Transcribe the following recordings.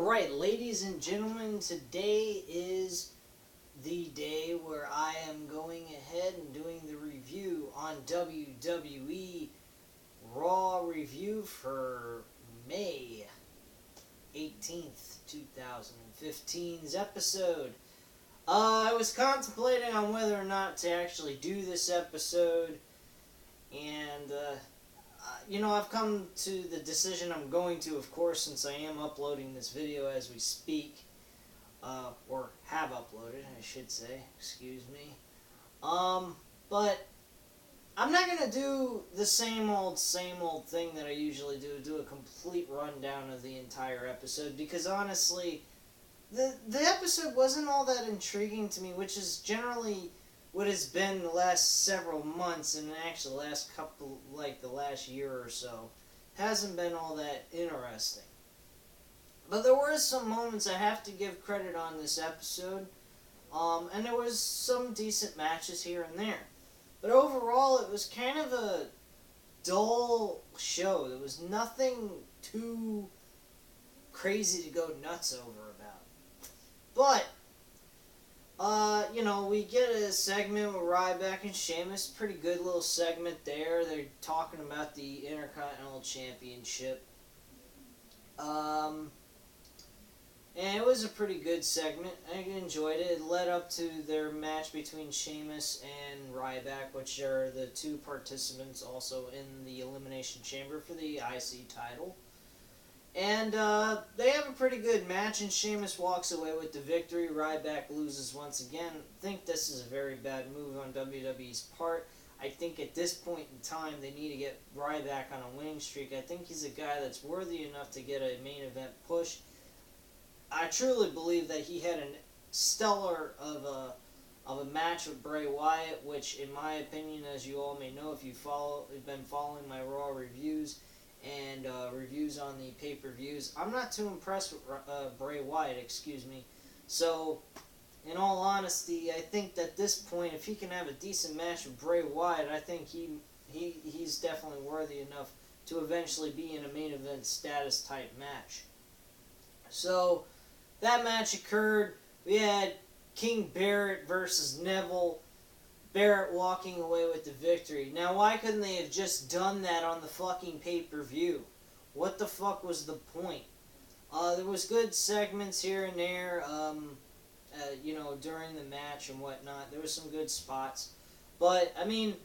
Alright, ladies and gentlemen, today is the day where I am going ahead and doing the review on WWE Raw review for May 18th, 2015's episode. I was contemplating on whether or not to actually do this episode, and I've come to the decision I'm going to, of course, since I am uploading this video as we speak, or have uploaded, I should say, excuse me. But I'm not going to do the same old thing that I usually do a complete rundown of the entire episode, because honestly, the episode wasn't all that intriguing to me, which is generally what has been the last several months, and actually the last couple, like the last year or so, hasn't been all that interesting. But there were some moments I have to give credit on this episode, and there was some decent matches here and there. But overall, it was kind of a dull show. There was nothing too crazy to go nuts over about. But we get a segment with Ryback and Sheamus. Pretty good little segment there. They're talking about the Intercontinental Championship. And it was a pretty good segment. I enjoyed it. It led up to their match between Sheamus and Ryback, which are the two participants also in the Elimination Chamber for the IC title. And they have a pretty good match, and Sheamus walks away with the victory. Ryback loses once again. I think this is a very bad move on WWE's part. I think at this point in time, they need to get Ryback on a winning streak. I think he's a guy that's worthy enough to get a main event push. I truly believe that he had a stellar of a match with Bray Wyatt, which, in my opinion, as you all may know, if you've been following my Raw reviews and reviews on the pay-per-views, I'm not too impressed with Bray Wyatt, excuse me. So, in all honesty, I think that at this point, if he can have a decent match with Bray Wyatt, I think he's definitely worthy enough to eventually be in a main event status type match. So, that match occurred. We had King Barrett versus Neville. Barrett walking away with the victory. Now, why couldn't they have just done that on the fucking pay-per-view? What the fuck was the point? There was good segments here and there, during the match and whatnot. There was some good spots. But, I mean,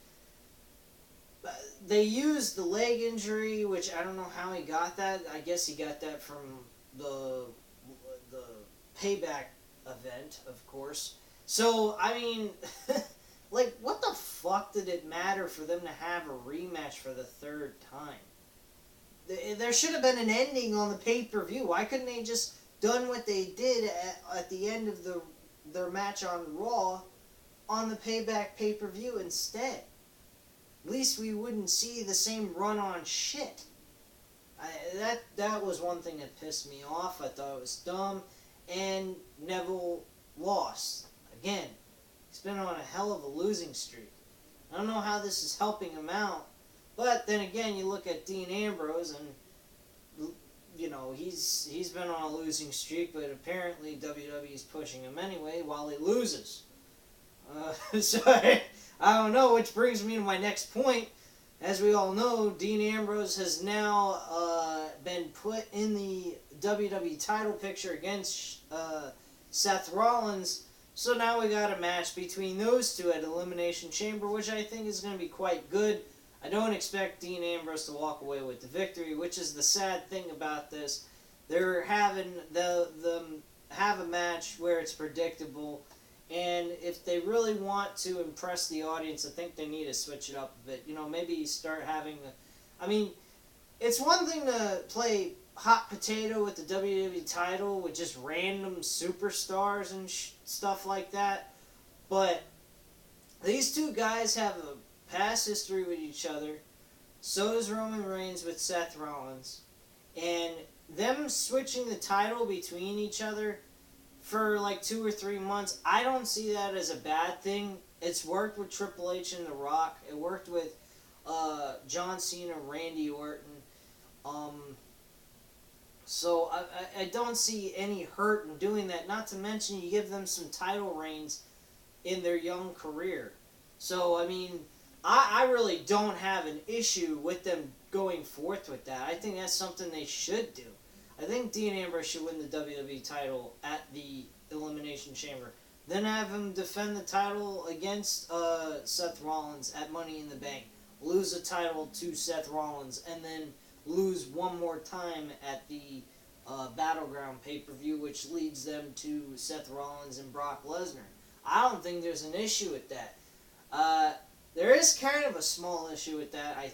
they used the leg injury, which I don't know how he got that. I guess he got that from the Payback event, of course. So, I mean... Like, what the fuck did it matter for them to have a rematch for the third time? There should have been an ending on the pay-per-view. Why couldn't they just done what they did at the end of their match on Raw on the Payback pay-per-view instead? At least we wouldn't see the same run-on shit. That was one thing that pissed me off. I thought it was dumb. And Neville lost. Again. He's been on a hell of a losing streak. I don't know how this is helping him out, but then again, you look at Dean Ambrose, and he's been on a losing streak, but apparently WWE is pushing him anyway while he loses. So I don't know, which brings me to my next point. As we all know, Dean Ambrose has now been put in the WWE title picture against Seth Rollins. So now we got a match between those two at Elimination Chamber, which I think is going to be quite good. I don't expect Dean Ambrose to walk away with the victory, which is the sad thing about this. They're having them have a match where it's predictable, and if they really want to impress the audience, I think they need to switch it up a bit. Maybe start having it's one thing to play hot potato with the WWE title with just random superstars and stuff like that, but these two guys have a past history with each other. So does Roman Reigns with Seth Rollins, and them switching the title between each other for like 2 or 3 months, I don't see that as a bad thing. It's worked with Triple H and The Rock. It worked with John Cena, Randy Orton. So I don't see any hurt in doing that. Not to mention you give them some title reigns in their young career. So, I mean, I really don't have an issue with them going forth with that. I think that's something they should do. I think Dean Ambrose should win the WWE title at the Elimination Chamber. Then have him defend the title against Seth Rollins at Money in the Bank. Lose the title to Seth Rollins, and then lose one more time at the Battleground pay-per-view, which leads them to Seth Rollins and Brock Lesnar. I don't think there's an issue with that. There is kind of a small issue with that.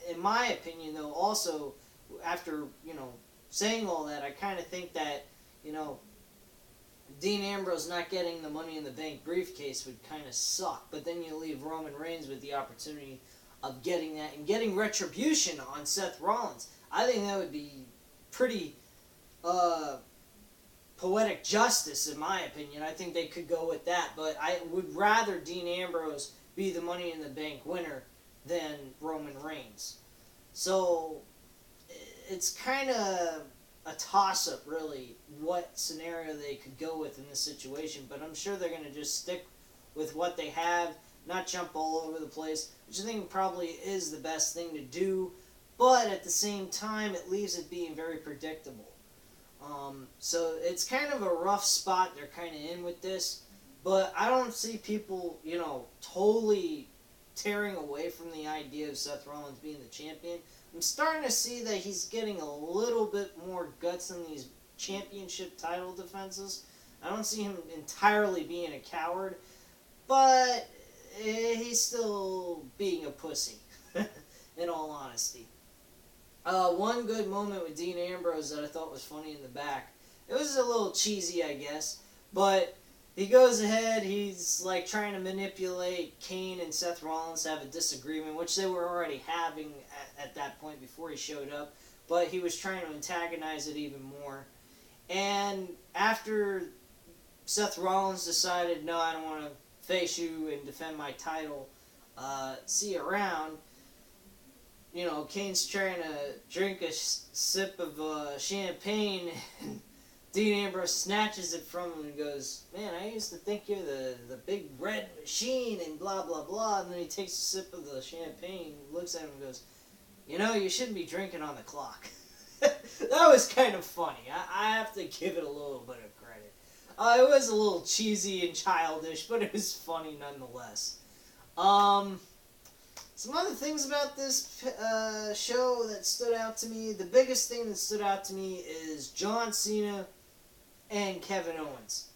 In my opinion, though, also, after, saying all that, I kind of think that, Dean Ambrose not getting the Money in the Bank briefcase would kind of suck. But then you leave Roman Reigns with the opportunity of getting that and getting retribution on Seth Rollins. I think that would be pretty poetic justice, in my opinion. I think they could go with that. But I would rather Dean Ambrose be the Money in the Bank winner than Roman Reigns. So it's kind of a toss-up, really, what scenario they could go with in this situation. But I'm sure they're going to just stick with what they have, not jump all over the place, which I think probably is the best thing to do. But at the same time, it leaves it being very predictable. So it's kind of a rough spot they're kind of in with this. But I don't see people, totally tearing away from the idea of Seth Rollins being the champion. I'm starting to see that he's getting a little bit more guts in these championship title defenses. I don't see him entirely being a coward, but he's still being a pussy, in all honesty. One good moment with Dean Ambrose that I thought was funny in the back. It was a little cheesy, I guess, but he goes ahead, he's like trying to manipulate Kane and Seth Rollins to have a disagreement, which they were already having at that point before he showed up, but he was trying to antagonize it even more. And after Seth Rollins decided, no, I don't want to face you and defend my title, see you around, Kane's trying to drink a sip of champagne, and Dean Ambrose snatches it from him and goes, man, I used to think you're the big red machine and blah, blah, blah. And then he takes a sip of the champagne, looks at him and goes, you shouldn't be drinking on the clock. That was kind of funny. I have to give it a little bit of credit. It was a little cheesy and childish, but it was funny nonetheless. Some other things about this show that stood out to me. The biggest thing that stood out to me is John Cena and Kevin Owens.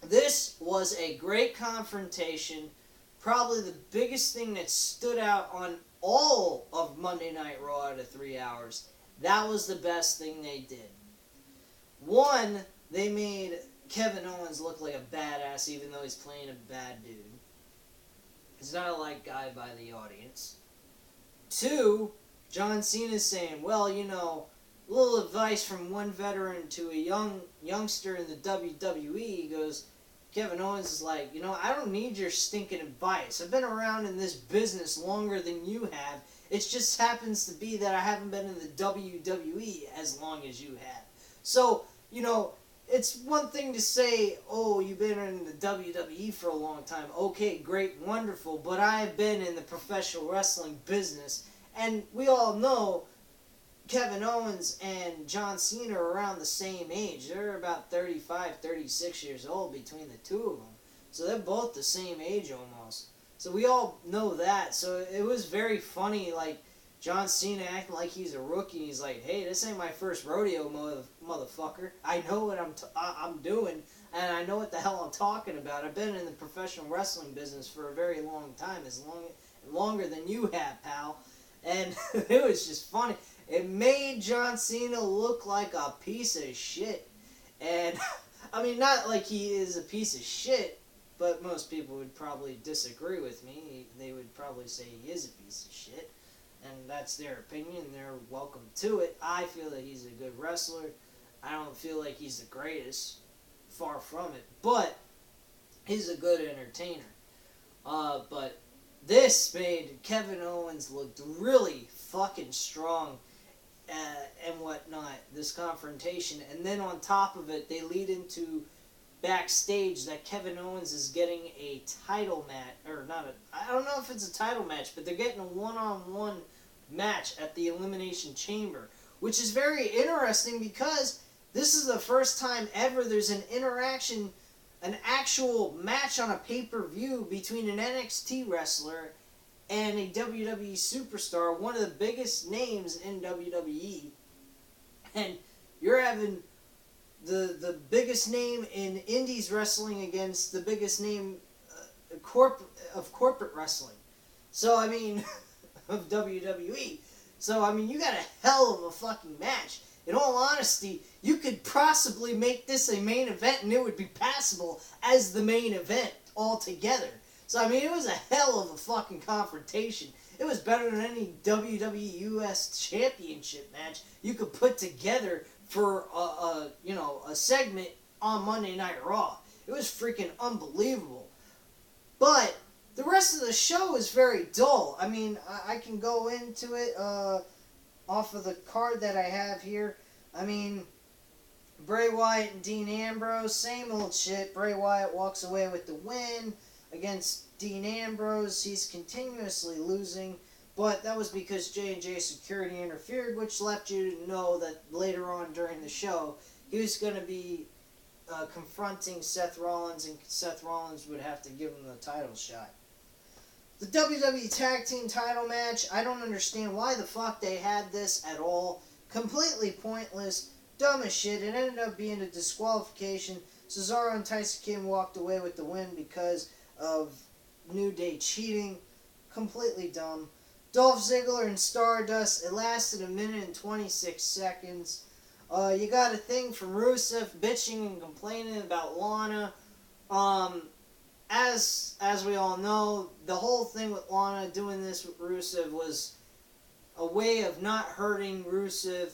This was a great confrontation. Probably the biggest thing that stood out on all of Monday Night Raw out of 3 hours. That was the best thing they did. One, they made Kevin Owens look like a badass even though he's playing a bad dude. He's not a liked guy by the audience. Two, John Cena's saying, well, a little advice from one veteran to a youngster in the WWE. He goes, Kevin Owens is like, I don't need your stinking advice. I've been around in this business longer than you have. It just happens to be that I haven't been in the WWE as long as you have. So, it's one thing to say, oh, you've been in the WWE for a long time. Okay, great, wonderful. But I've been in the professional wrestling business. And we all know Kevin Owens and John Cena are around the same age. They're about 35, 36 years old between the two of them. So they're both the same age almost. So we all know that. So it was very funny, like, John Cena acting like he's a rookie. He's like, hey, this ain't my first rodeo, motherfucker. I know what I'm doing, and I know what the hell I'm talking about. I've been in the professional wrestling business for a very long time, longer than you have, pal. And it was just funny. It made John Cena look like a piece of shit. And, I mean, not like he is a piece of shit, but most people would probably disagree with me. They would probably say he is a piece of shit. And that's their opinion, and they're welcome to it. I feel that he's a good wrestler. I don't feel like he's the greatest. Far from it. But he's a good entertainer. But this made Kevin Owens look really fucking strong. and whatnot, this confrontation. And then on top of it, they lead into backstage that Kevin Owens is getting a title match, or not I don't know if it's a title match, but they're getting a one-on-one match at the Elimination Chamber, which is very interesting because this is the first time ever there's an interaction, an actual match on a pay-per-view between an NXT wrestler and a WWE superstar, one of the biggest names in WWE. And you're having the biggest name in indies wrestling against the biggest name of corporate wrestling. So, I mean, of WWE. So, I mean, you got a hell of a fucking match. In all honesty, you could possibly make this a main event and it would be passable as the main event altogether. So, I mean, it was a hell of a fucking confrontation. It was better than any WWE US Championship match you could put together for a segment on Monday Night Raw. It was freaking unbelievable. But the rest of the show is very dull. I mean, I can go into it off of the card that I have here. I mean, Bray Wyatt and Dean Ambrose, same old shit. Bray Wyatt walks away with the win against Dean Ambrose. He's continuously losing, but that was because J&J Security interfered, which left you to know that later on during the show, he was going to be confronting Seth Rollins, and Seth Rollins would have to give him the title shot. The WWE Tag Team title match, I don't understand why the fuck they had this at all. Completely pointless, dumb as shit. It ended up being a disqualification. Cesaro and Tyson Kidd walked away with the win because of New Day cheating. Completely dumb. Dolph Ziggler and Stardust, it lasted 1 minute and 26 seconds. You got a thing from Rusev bitching and complaining about Lana. As we all know, the whole thing with Lana doing this with Rusev was a way of not hurting Rusev,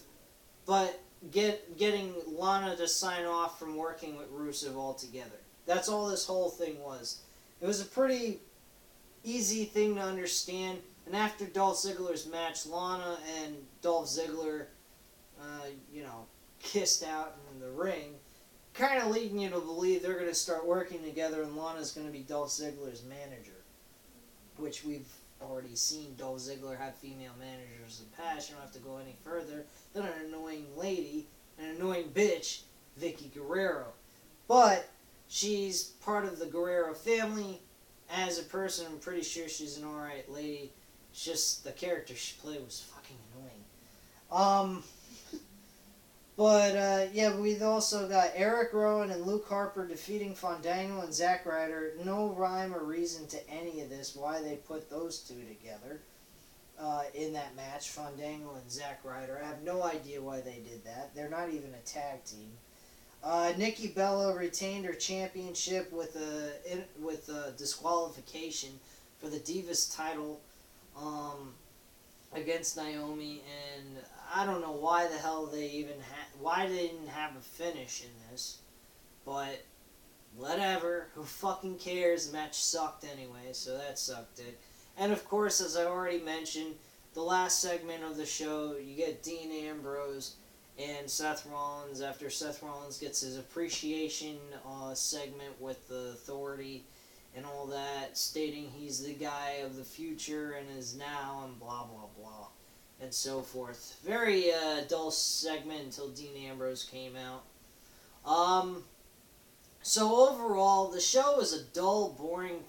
but getting Lana to sign off from working with Rusev altogether. That's all this whole thing was. It was a pretty easy thing to understand. And after Dolph Ziggler's match, Lana and Dolph Ziggler, kissed out in the ring, kind of leading you to believe they're going to start working together and Lana's going to be Dolph Ziggler's manager, which we've already seen Dolph Ziggler have female managers in the past. You don't have to go any further than an annoying lady, an annoying bitch, Vicky Guerrero. But she's part of the Guerrero family. As a person, I'm pretty sure she's an alright lady. It's just the character she played was fucking annoying. We've also got Eric Rowan and Luke Harper defeating Fandango and Zack Ryder. No rhyme or reason to any of this, why they put those two together in that match, Fandango and Zack Ryder. I have no idea why they did that. They're not even a tag team. Nikki Bella retained her championship with a disqualification for the Divas title against Naomi, and I don't know why the hell why they didn't have a finish in this, but whatever, who fucking cares, the match sucked anyway, so that sucked it. And of course, as I already mentioned, the last segment of the show, you get Dean Ambrose and Seth Rollins, after Seth Rollins gets his appreciation segment with the Authority and all that, stating he's the guy of the future and is now, and blah blah blah, and so forth. Very dull segment until Dean Ambrose came out. So overall, the show was a dull, boring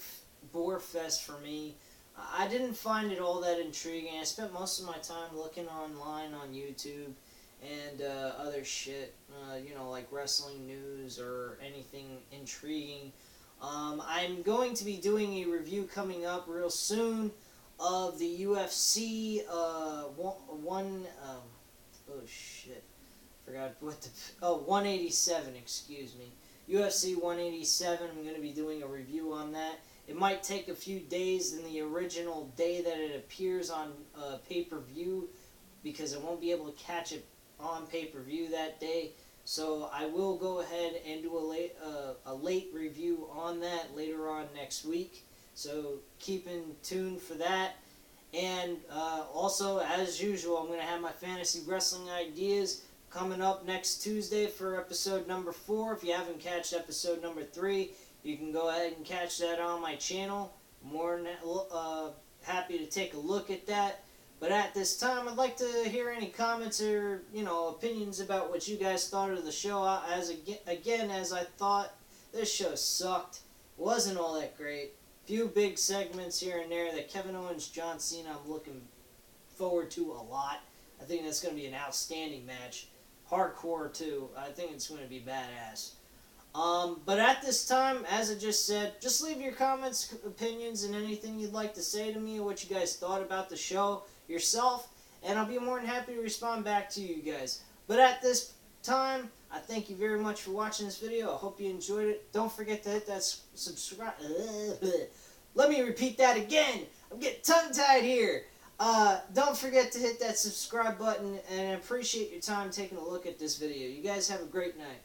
bore fest for me. I didn't find it all that intriguing. I spent most of my time looking online on YouTube and other shit, like wrestling news or anything intriguing. I'm going to be doing a review coming up real soon of the UFC 187, excuse me. UFC 187, I'm going to be doing a review on that. It might take a few days than the original day that it appears on pay-per-view, because I won't be able to catch it on pay-per-view that day. So I will go ahead and do a late review on that later on next week. So keep in tune for that. And also, as usual, I'm going to have my fantasy wrestling ideas coming up next Tuesday for episode number 4. If you haven't catched episode number 3, you can go ahead and catch that on my channel. More than happy to take a look at that. But at this time, I'd like to hear any comments or, opinions about what you guys thought of the show. Again, as I thought, this show sucked. Wasn't all that great. Few big segments here and there. That Kevin Owens, John Cena, I'm looking forward to a lot. I think that's going to be an outstanding match. Hardcore, too. I think it's going to be badass. But at this time, as I just said, just leave your comments, opinions, and anything you'd like to say to me, what you guys thought about the show yourself, and I'll be more than happy to respond back to you guys. But at this time, I thank you very much for watching this video. I hope you enjoyed it. Don't forget to hit that subscribe. Let me repeat that again. I'm getting tongue-tied here. Don't forget to hit that subscribe button, and I appreciate your time taking a look at this video. You guys have a great night.